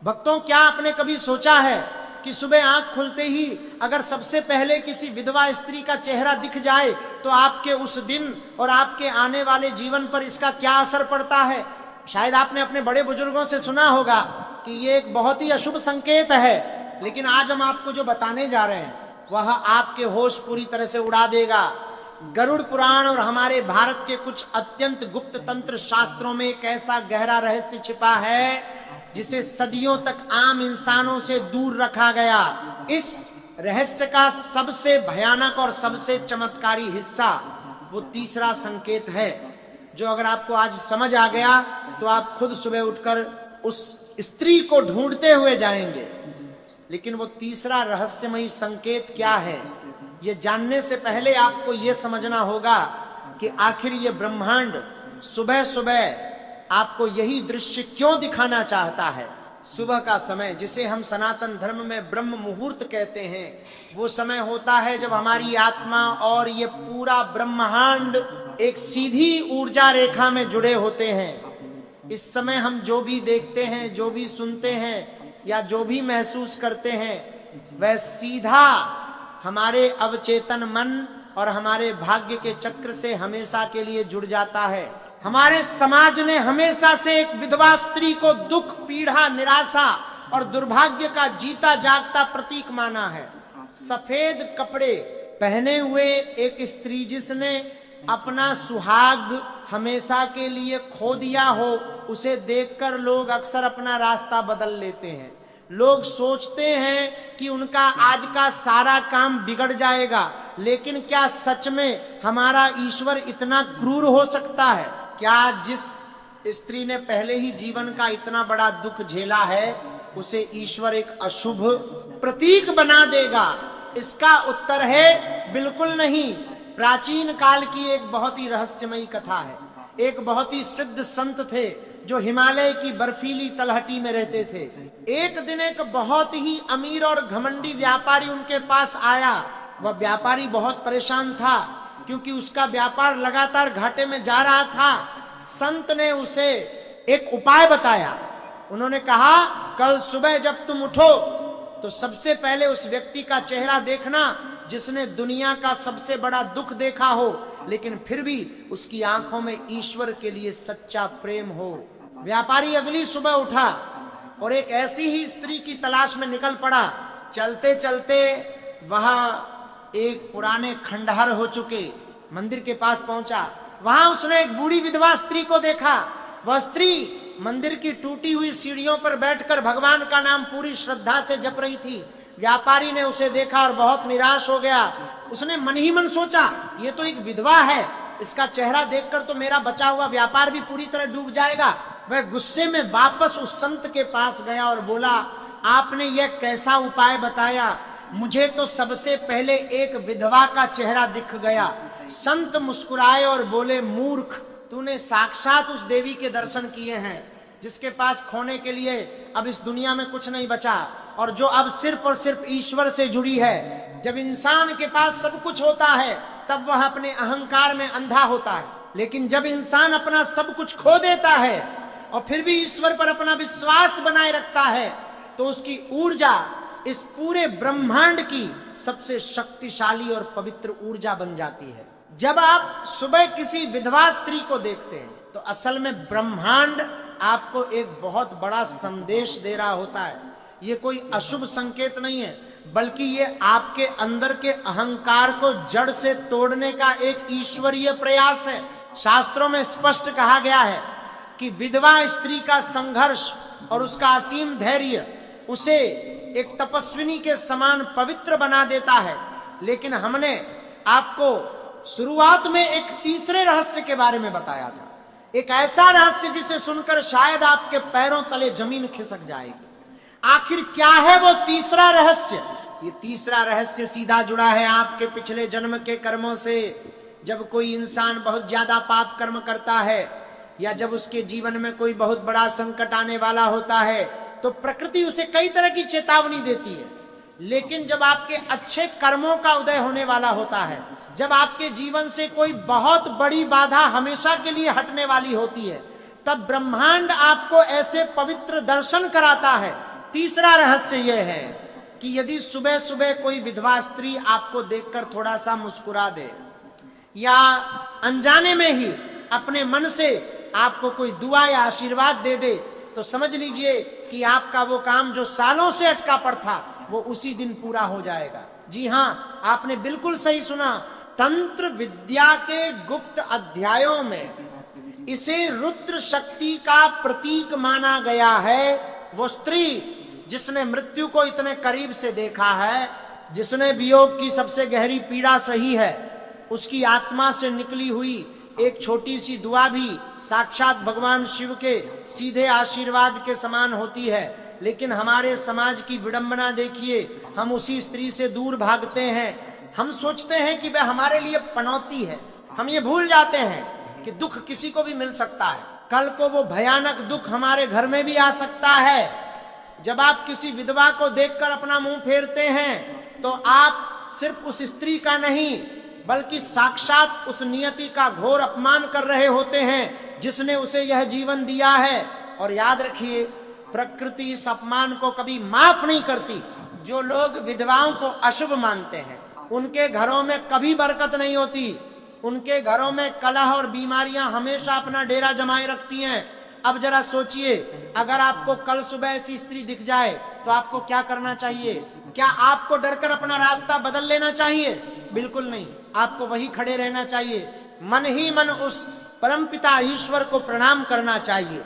भक्तों, क्या आपने कभी सोचा है कि सुबह आंख खुलते ही अगर सबसे पहले किसी विधवा स्त्री का चेहरा दिख जाए तो आपके उस दिन और आपके आने वाले जीवन पर इसका क्या असर पड़ता है? शायद आपने अपने बड़े बुजुर्गों से सुना होगा कि ये एक बहुत ही अशुभ संकेत है, लेकिन आज हम आपको जो बताने जा रहे हैं वह आपके होश पूरी तरह से उड़ा देगा। गरुड़ पुराण और हमारे भारत के कुछ अत्यंत गुप्त तंत्र शास्त्रों में एक ऐसा गहरा रहस्य छिपा है जिसे सदियों तक आम इंसानों से दूर रखा गया। इस रहस्य का सबसे भयानक और सबसे चमत्कारी हिस्सा वो तीसरा संकेत है, जो अगर आपको आज समझ आ गया तो आप खुद सुबह उठकर उस स्त्री को ढूंढते हुए जाएंगे। लेकिन वो तीसरा रहस्यमयी संकेत क्या है, ये जानने से पहले आपको ये समझना होगा कि आखिर ये ब्रह्मांड सुबह सुबह आपको यही दृश्य क्यों दिखाना चाहता है। सुबह का समय, जिसे हम सनातन धर्म में ब्रह्म मुहूर्त कहते हैं, वो समय होता है जब हमारी आत्मा और ये पूरा ब्रह्मांड एक सीधी ऊर्जा रेखा में जुड़े होते हैं। इस समय हम जो भी देखते हैं, जो भी सुनते हैं या जो भी महसूस करते हैं, वह सीधा हमारे अवचेतन मन और हमारे भाग्य के चक्र से हमेशा के लिए जुड़ जाता है। हमारे समाज ने हमेशा से एक विधवा स्त्री को दुख, पीड़ा, निराशा और दुर्भाग्य का जीता जागता प्रतीक माना है। सफेद कपड़े पहने हुए एक स्त्री जिसने अपना सुहाग हमेशा के लिए खो दिया हो, उसे देखकर लोग अक्सर अपना रास्ता बदल लेते हैं। लोग सोचते हैं कि उनका आज का सारा काम बिगड़ जाएगा, लेकिन क्या सच में हमारा ईश्वर इतना क्रूर हो सकता है? क्या जिस स्त्री ने पहले ही जीवन का इतना बड़ा दुख झेला है, उसे ईश्वर एक अशुभ प्रतीक बना देगा? इसका उत्तर है बिल्कुल नहीं। प्राचीन काल की एक बहुत ही रहस्यमयी कथा है। एक बहुत ही सिद्ध संत थे जो हिमालय की बर्फीली तलहटी में रहते थे। एक दिन एक बहुत ही अमीर और घमंडी व्यापारी उनके पास आया। वह व्यापारी बहुत परेशान था क्योंकि उसका व्यापार लगातार घाटे में जा रहा था। संत ने उसे एक उपाय बताया। उन्होंने कहा, कल सुबह जब तुम उठो तो सबसे पहले उस व्यक्ति का चेहरा देखना जिसने दुनिया का सबसे बड़ा दुख देखा हो, लेकिन फिर भी उसकी आंखों में ईश्वर के लिए सच्चा प्रेम हो। व्यापारी अगली सुबह उठा और एक ऐसी ही स्त्री की तलाश में निकल पड़ा। चलते चलते वह एक पुराने खंडहर हो चुके मंदिर के पास पहुंचा। वहां उसने एक बूढ़ी विधवा स्त्री को देखा। वह स्त्री मंदिर की टूटी हुई सीढ़ियों पर बैठकर भगवान का नाम पूरी श्रद्धा से जप रही थी। व्यापारी ने उसे देखा और बहुत निराश हो गया। उसने मन ही मन सोचा, ये तो एक विधवा है, इसका चेहरा देखकर तो मेरा बचा हुआ व्यापार भी पूरी तरह डूब जाएगा। वह गुस्से में वापस उस संत के पास गया और बोला, आपने यह कैसा उपाय बताया? मुझे तो सबसे पहले एक विधवा का चेहरा दिख गया। संत मुस्कुराए और बोले, मूर्ख, तूने साक्षात उस देवी के दर्शन किए हैं जिसके पास खोने के लिए अब इस दुनिया में कुछ नहीं बचा और जो अब सिर्फ और सिर्फ ईश्वर से जुड़ी है। जब इंसान के पास सब कुछ होता है तब वह अपने अहंकार में अंधा होता है, लेकिन जब इंसान अपना सब कुछ खो देता है और फिर भी ईश्वर पर अपना विश्वास बनाए रखता है तो उसकी ऊर्जा इस पूरे ब्रह्मांड की सबसे शक्तिशाली और पवित्र ऊर्जा बन जाती है। जब आप सुबह किसी विधवा स्त्री को देखते हैं तो असल में ब्रह्मांड आपको एक बहुत बड़ा संदेश दे रहा होता है। ये कोई अशुभ संकेत नहीं है, बल्कि ये आपके अंदर के अहंकार को जड़ से तोड़ने का एक ईश्वरीय प्रयास है। शास्त्रों में स्पष्ट कहा गया है कि विधवा स्त्री का संघर्ष और उसका असीम धैर्य उसे एक तपस्विनी के समान पवित्र बना देता है। लेकिन हमने आपको शुरुआत में एक तीसरे रहस्य के बारे में बताया था, एक ऐसा रहस्य जिसे सुनकर शायद आपके पैरों तले जमीन खिसक जाएगी। आखिर क्या है वो तीसरा रहस्य? ये तीसरा रहस्य सीधा जुड़ा है आपके पिछले जन्म के कर्मों से। जब कोई इंसान बहुत ज्यादा पाप कर्म करता है या जब उसके जीवन में कोई बहुत बड़ा संकट आने वाला होता है तो प्रकृति उसे कई तरह की चेतावनी देती है। लेकिन जब आपके अच्छे कर्मों का उदय होने वाला होता है, जब आपके जीवन से कोई बहुत बड़ी बाधा हमेशा के लिए हटने वाली होती है, तब ब्रह्मांड आपको ऐसे पवित्र दर्शन कराता है तीसरा रहस्य यह है कि यदि सुबह सुबह कोई विधवा स्त्री आपको देखकर थोड़ा सा मुस्कुरा दे या अनजाने में ही अपने मन से आपको कोई दुआ या आशीर्वाद दे दे, तो समझ लीजिए कि आपका वो काम जो सालों से अटका पड़ था वो उसी दिन पूरा हो जाएगा। जी हाँ, आपने बिल्कुल सही सुना। तंत्र विद्या के गुप्त अध्यायों में इसे रुद्र शक्ति का प्रतीक माना गया है। वो स्त्री जिसने मृत्यु को इतने करीब से देखा है, जिसने वियोग की सबसे गहरी पीड़ा सही है, उसकी आत्मा से निकली हुई एक छोटी सी दुआ भी साक्षात भगवान शिव के सीधे आशीर्वाद के समान होती है। लेकिन हमारे समाज की विडंबना देखिए, हम उसी स्त्री से दूर भागते हैं। हम सोचते हैं कि वह हमारे लिए पनौती है। हम ये भूल जाते हैं कि दुख किसी को भी मिल सकता है। कल को वो भयानक दुख हमारे घर में भी आ सकता है। जब आप किसी विधवा को देखकर अपना मुंह फेरते हैं तो आप सिर्फ उस स्त्री का नहीं बल्कि साक्षात उस नियति का घोर अपमान कर रहे होते हैं जिसने उसे यह जीवन दिया है। और याद रखिए, प्रकृति इस अपमान को कभी माफ नहीं करती। जो लोग विधवाओं को अशुभ मानते हैं उनके घरों में कभी बरकत नहीं होती। उनके घरों में कलह और बीमारियां हमेशा अपना डेरा जमाए रखती हैं। अब जरा सोचिए, अगर आपको कल सुबह ऐसी स्त्री दिख जाए तो आपको क्या करना चाहिए? क्या आपको डरकर अपना रास्ता बदल लेना चाहिए? बिल्कुल नहीं, आपको वही खड़े रहना चाहिए। मन ही मन उस परमपिता ईश्वर को प्रणाम करना चाहिए।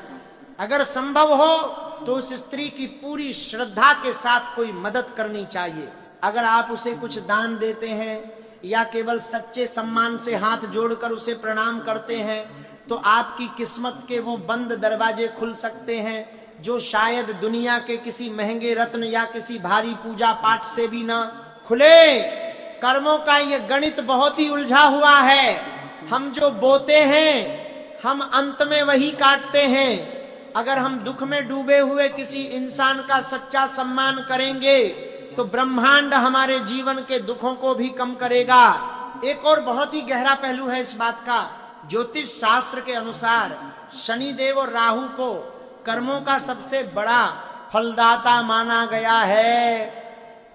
अगर संभव हो तो उस स्त्री की पूरी श्रद्धा के साथ कोई मदद करनी चाहिए। अगर आप उसे कुछ दान देते हैं या केवल सच्चे सम्मान से हाथ जोड़कर उसे प्रणाम करते हैं तो आपकी किस्मत के वो बंद दरवाजे खुल सकते हैं जो शायद दुनिया के किसी महंगे रत्न या किसी भारी पूजा पाठ से भी ना खुले। कर्मों का ये गणित बहुत ही उलझा हुआ है। हम जो बोते हैं हम अंत में वही काटते हैं। अगर हम दुख में डूबे हुए किसी इंसान का सच्चा सम्मान करेंगे तो ब्रह्मांड हमारे जीवन के दुखों को भी कम करेगा। एक और बहुत ही गहरा पहलू है इस बात का। ज्योतिष शास्त्र के अनुसार शनिदेव और राहु को कर्मों का सबसे बड़ा फलदाता माना गया है।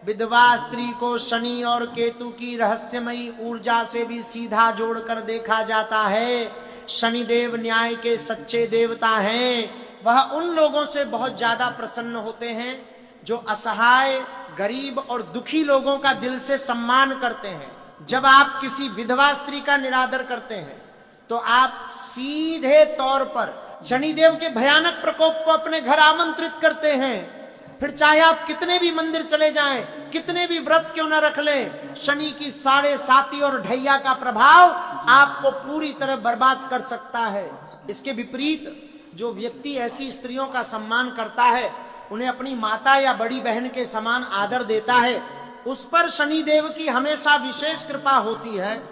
विधवा स्त्री को शनि और केतु की रहस्यमयी ऊर्जा से भी सीधा जोड़कर देखा जाता है। शनिदेव न्याय के सच्चे देवता हैं। वह उन लोगों से बहुत ज्यादा प्रसन्न होते हैं जो असहाय, गरीब और दुखी लोगों का दिल से सम्मान करते हैं। जब आप किसी विधवा स्त्री का निरादर करते हैं तो आप सीधे तौर पर शनिदेव के भयानक प्रकोप को अपने घर आमंत्रित करते हैं। फिर चाहे आप कितने भी मंदिर चले जाएं, कितने भी व्रत क्यों न रख लें, शनि की 7.5 और ढैया का प्रभाव आपको पूरी तरह बर्बाद कर सकता है। इसके विपरीत जो व्यक्ति ऐसी स्त्रियों का सम्मान करता है, उन्हें अपनी माता या बड़ी बहन के समान आदर देता है, उस पर शनिदेव की हमेशा विशेष कृपा होती है।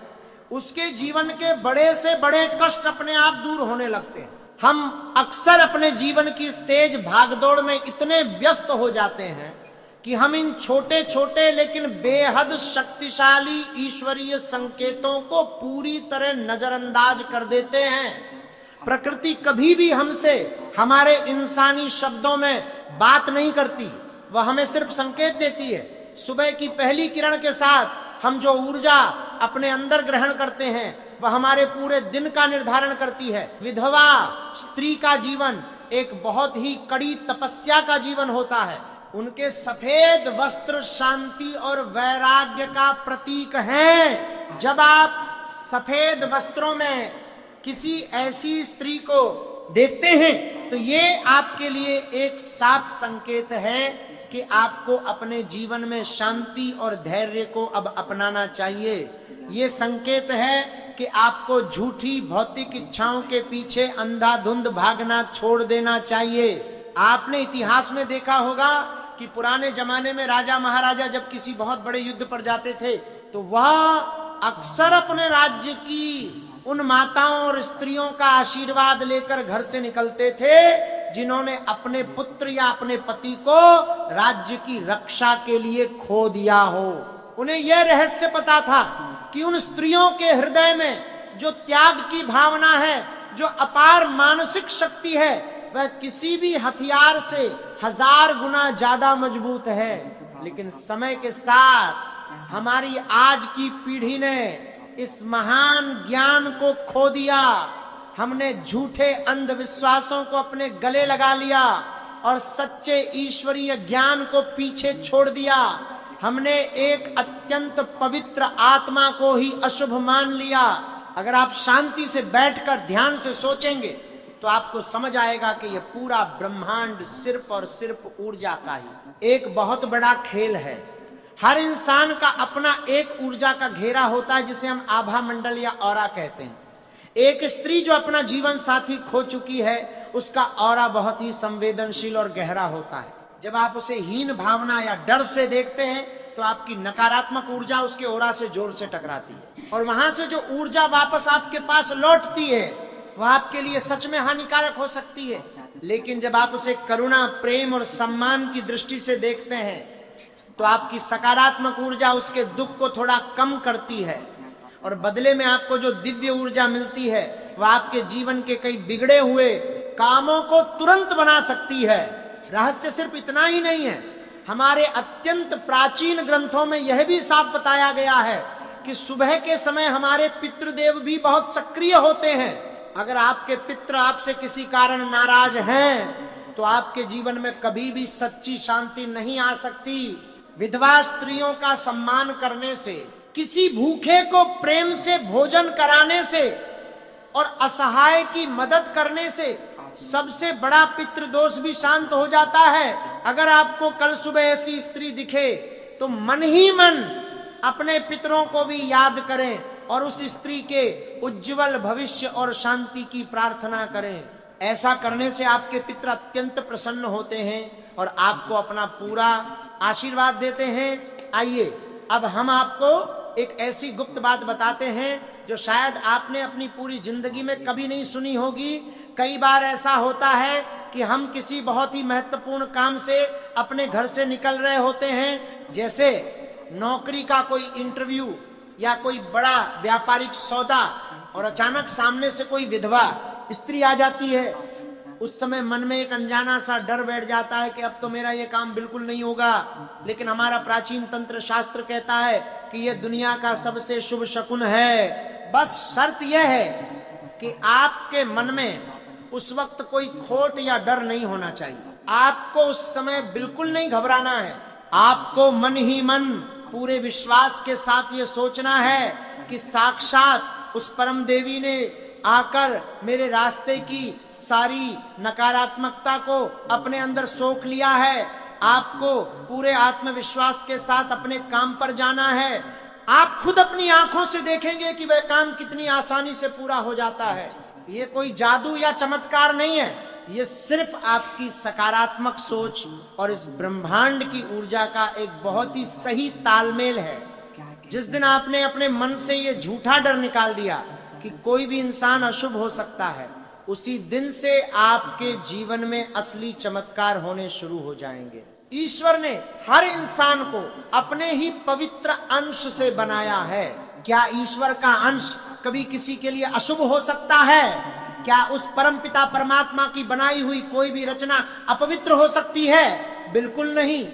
उसके जीवन के बड़े से बड़े कष्ट अपने आप दूर होने लगते हैं। हम अक्सर अपने जीवन की इस तेज भागदौड़ में इतने व्यस्त हो जाते हैं कि हम इन छोटे छोटे लेकिन बेहद शक्तिशाली ईश्वरीय संकेतों को पूरी तरह नजरअंदाज कर देते हैं। प्रकृति कभी भी हमसे हमारे इंसानी शब्दों में बात नहीं करती, वह हमें सिर्फ संकेत देती है। सुबह की पहली किरण के साथ हम जो ऊर्जा अपने अंदर ग्रहण करते हैं वह हमारे पूरे दिन का निर्धारण करती है। विधवा स्त्री का जीवन एक बहुत ही कड़ी तपस्या का जीवन होता है। उनके सफेद वस्त्र शांति और वैराग्य का प्रतीक हैं। जब आप सफेद वस्त्रों में किसी ऐसी स्त्री को देखते हैं तो ये आपके लिए एक साफ संकेत है कि आपको अपने जीवन में शांति और धैर्य को अब अपनाना चाहिए। ये संकेत है कि आपको झूठी भौतिक इच्छाओं के पीछे अंधाधुंध भागना छोड़ देना चाहिए। आपने इतिहास में देखा होगा कि पुराने जमाने में राजा महाराजा जब किसी बहुत बड़े युद्ध पर जाते थे तो वह अक्सर अपने राज्य की उन माताओं और स्त्रियों का आशीर्वाद लेकर घर से निकलते थे जिन्होंने अपने पुत्र या अपने पति को राज्य की रक्षा के लिए खो दिया हो। उन्हें यह रहस्य पता था कि उन स्त्रियों के हृदय में जो त्याग की भावना है, जो अपार मानसिक शक्ति है, वह किसी भी हथियार से 1000 गुना ज्यादा मजबूत है। लेकिन समय के साथ हमारी आज की पीढ़ी ने इस महान ज्ञान को खो दिया। हमने झूठे अंधविश्वासों को अपने गले लगा लिया और सच्चे ईश्वरीय ज्ञान को पीछे छोड़ दिया। हमने एक अत्यंत पवित्र आत्मा को ही अशुभ मान लिया। अगर आप शांति से बैठकर ध्यान से सोचेंगे तो आपको समझ आएगा कि यह पूरा ब्रह्मांड सिर्फ और सिर्फ ऊर्जा का ही एक बहुत बड़ा खेल है। हर इंसान का अपना एक ऊर्जा का घेरा होता है जिसे हम आभा मंडल या ऑरा कहते हैं। एक स्त्री जो अपना जीवन साथी खो चुकी है उसका ऑरा बहुत ही संवेदनशील और गहरा होता है। जब आप उसे हीन भावना या डर से देखते हैं तो आपकी नकारात्मक ऊर्जा उसके ओरा से जोर से टकराती है और वहां से जो ऊर्जा वापस आपके पास लौटती है वह आपके लिए सच में हानिकारक हो सकती है। लेकिन जब आप उसे करुणा, प्रेम और सम्मान की दृष्टि से देखते हैं तो आपकी सकारात्मक ऊर्जा उसके दुख को थोड़ा कम करती है और बदले में आपको जो दिव्य ऊर्जा मिलती है वह आपके जीवन के कई बिगड़े हुए कामों को तुरंत बना सकती है। रहस्य सिर्फ इतना ही नहीं है, हमारे अत्यंत प्राचीन ग्रंथों में यह भी साफ बताया गया है कि सुबह के समय हमारे पितृदेव भी बहुत सक्रिय होते हैं। अगर आपके पितृ आपसे किसी कारण नाराज हैं तो आपके जीवन में कभी भी सच्ची शांति नहीं आ सकती। विधवा स्त्रियों का सम्मान करने से, किसी भूखे को प्रेम से भोजन कराने से और असहाय की मदद करने से सबसे बड़ा पितृदोष भी शांत हो जाता है। अगर आपको कल सुबह ऐसी स्त्री दिखे तो मन ही मन अपने पितरों को भी याद करें और उस स्त्री के उज्जवल भविष्य और शांति की प्रार्थना करें। ऐसा करने से आपके पितर अत्यंत प्रसन्न होते हैं और आपको अपना पूरा आशीर्वाद देते हैं। आइए अब हम आपको एक ऐसी गुप्त बात बताते हैं जो शायद आपने अपनी पूरी जिंदगी में कभी नहीं सुनी होगी। कई बार ऐसा होता है कि हम किसी बहुत ही महत्वपूर्ण काम से अपने घर से निकल रहे होते हैं, जैसे नौकरी का कोई इंटरव्यू या कोई बड़ा व्यापारिक सौदा, और अचानक सामने से कोई विधवा स्त्री आ जाती है। उस समय मन में एक अनजाना सा डर बैठ जाता है कि अब तो मेरा ये काम बिल्कुल नहीं होगा। लेकिन हमारा प्राचीन तंत्र शास्त्र कहता है कि यह दुनिया का सबसे शुभ शकुन है। बस शर्त यह है कि आपके मन में उस वक्त कोई खोट या डर नहीं होना चाहिए। आपको उस समय बिल्कुल नहीं घबराना है। आपको मन ही मन पूरे विश्वास के साथ ये सोचना है कि साक्षात उस परम देवी ने आकर मेरे रास्ते की सारी नकारात्मकता को अपने अंदर सोख लिया है। आपको पूरे आत्मविश्वास के साथ अपने काम पर जाना है। आप खुद अपनी आंखों से देखेंगे कि वह काम कितनी आसानी से पूरा हो जाता है। ये कोई जादू या चमत्कार नहीं है, ये सिर्फ आपकी सकारात्मक सोच और इस ब्रह्मांड की ऊर्जा का एक बहुत ही सही तालमेल है। जिस दिन आपने अपने मन से ये झूठा डर निकाल दिया कि कोई भी इंसान अशुभ हो सकता है, उसी दिन से आपके जीवन में असली चमत्कार होने शुरू हो जाएंगे। ईश्वर ने हर इंसान को अपने ही पवित्र अंश से बनाया है। क्या ईश्वर का अंश कभी किसी के लिए अशुभ हो सकता है? क्या उस परमपिता परमात्मा की बनाई हुई कोई भी रचना अपवित्र हो सकती है? बिल्कुल नहीं।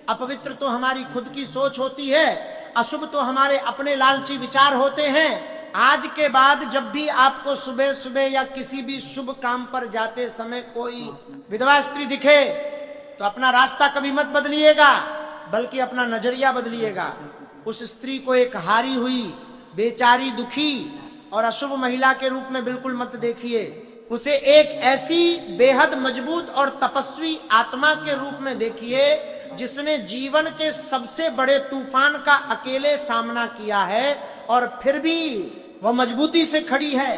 अपवित्र तो हमारी खुद की सोच होती है, अशुभ तो हमारे अपने लालची विचार होते हैं। आज के बाद जब भी आपको सुबह सुबह या किसी भी शुभ काम पर जाते समय कोई विधवा स्त्री दिखे तो अपना रास्ता कभी मत बदलिएगा, बल्कि अपना नजरिया बदलिएगा। उस स्त्री को एक हारी हुई, बेचारी, दुखी और अशुभ महिला के रूप में बिल्कुल मत देखिए। उसे एक ऐसी बेहद मजबूत और तपस्वी आत्मा के रूप में देखिए जिसने जीवन के सबसे बड़े तूफान का अकेले सामना किया है और फिर भी वह मजबूती से खड़ी है।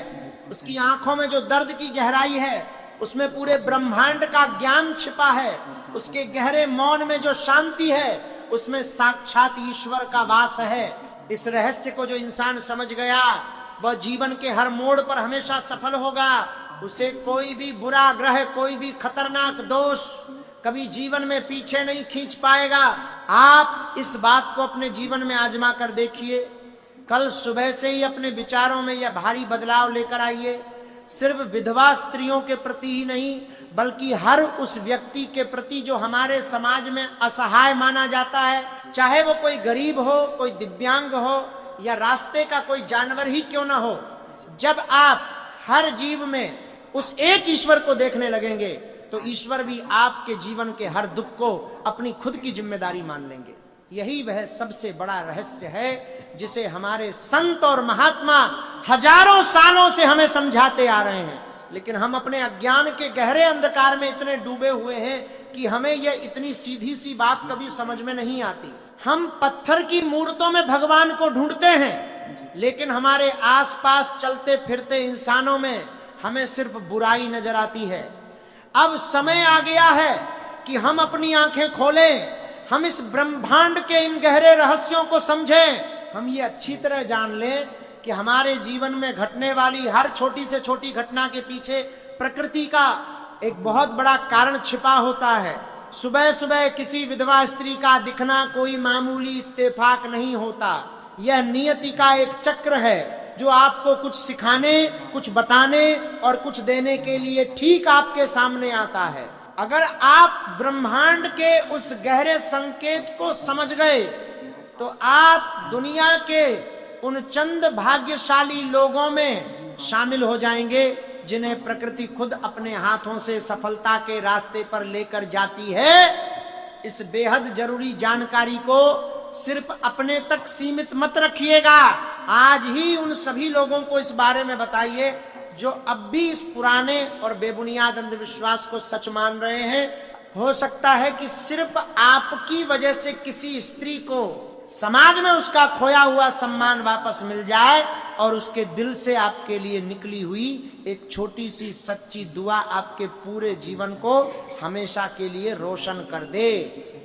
उसकी आंखों में जो दर्द की गहराई है उसमें पूरे ब्रह्मांड का ज्ञान छिपा है। उसके गहरे मौन में जो शांति है उसमें साक्षात ईश्वर का वास है। इस रहस्य को जो इंसान समझ गया वह जीवन के हर मोड़ पर हमेशा सफल होगा। उसे कोई भी बुरा ग्रह, कोई भी खतरनाक दोष कभी जीवन में पीछे नहीं खींच पाएगा। आप इस बात को अपने जीवन में आजमा कर देखिए। कल सुबह से ही अपने विचारों में यह भारी बदलाव लेकर आइए। सिर्फ विधवा स्त्रियों के प्रति ही नहीं बल्कि हर उस व्यक्ति के प्रति जो हमारे समाज में असहाय माना जाता है, चाहे वो कोई गरीब हो, कोई दिव्यांग हो या रास्ते का कोई जानवर ही क्यों ना हो। जब आप हर जीव में उस एक ईश्वर को देखने लगेंगे तो ईश्वर भी आपके जीवन के हर दुख को अपनी खुद की जिम्मेदारी मान लेंगे। यही वह सबसे बड़ा रहस्य है जिसे हमारे संत और महात्मा हजारों सालों से हमें समझाते आ रहे हैं, लेकिन हम अपने अज्ञान के गहरे अंधकार में इतने डूबे हुए हैं कि हमें यह इतनी सीधी सी बात कभी समझ में नहीं आती। हम पत्थर की मूर्तों में भगवान को ढूंढते हैं, लेकिन हमारे आसपास चलते फिरते इंसानों में हमें सिर्फ बुराई नजर आती है। अब समय आ गया है कि हम अपनी आंखें खोलें, हम इस ब्रह्मांड के इन गहरे रहस्यों को समझें। हम ये अच्छी तरह जान लें कि हमारे जीवन में घटने वाली हर छोटी से छोटी घटना के पीछे प्रकृति का एक बहुत बड़ा कारण छिपा होता है। सुबह सुबह किसी विधवा स्त्री का दिखना कोई मामूली इत्तेफाक नहीं होता। यह नियति का एक चक्र है जो आपको कुछ सिखाने, कुछ बताने और कुछ देने के लिए ठीक आपके सामने आता है। अगर आप ब्रह्मांड के उस गहरे संकेत को समझ गए तो आप दुनिया के उन चंद भाग्यशाली लोगों में शामिल हो जाएंगे जिन्हें प्रकृति खुद अपने हाथों से सफलता के रास्ते पर लेकर जाती है। इस बेहद जरूरी जानकारी को सिर्फ अपने तक सीमित मत रखिएगा। आज ही उन सभी लोगों को इस बारे में बताइए जो अब भी इस पुराने और बेबुनियाद अंधविश्वास को सच मान रहे हैं। हो सकता है कि सिर्फ आपकी वजह से किसी स्त्री को समाज में उसका खोया हुआ सम्मान वापस मिल जाए और उसके दिल से आपके लिए निकली हुई एक छोटी सी सच्ची दुआ आपके पूरे जीवन को हमेशा के लिए रोशन कर दे।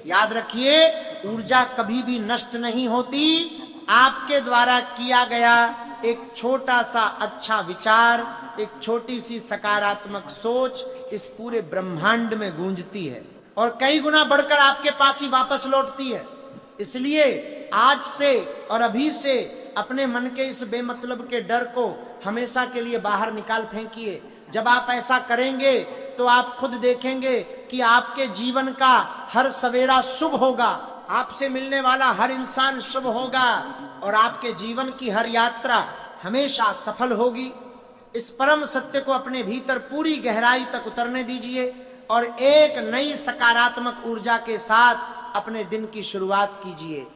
याद रखिए, ऊर्जा कभी भी नष्ट नहीं होती। आपके द्वारा किया गया एक छोटा सा अच्छा विचार, एक छोटी सी सकारात्मक सोच इस पूरे ब्रह्मांड में गूंजती है और कई गुना बढ़कर आपके पास ही वापस लौटती है। इसलिए आज से और अभी से अपने मन के इस बेमतलब के डर को हमेशा के लिए बाहर निकाल फेंकिए। जब आप ऐसा करेंगे तो आप खुद देखेंगे कि आपके जीवन का हर सवेरा शुभ होगा, आपसे मिलने वाला हर इंसान शुभ होगा और आपके जीवन की हर यात्रा हमेशा सफल होगी। इस परम सत्य को अपने भीतर पूरी गहराई तक उतरने दीजिए और एक नई सकारात्मक ऊर्जा के साथ अपने दिन की शुरुआत कीजिए।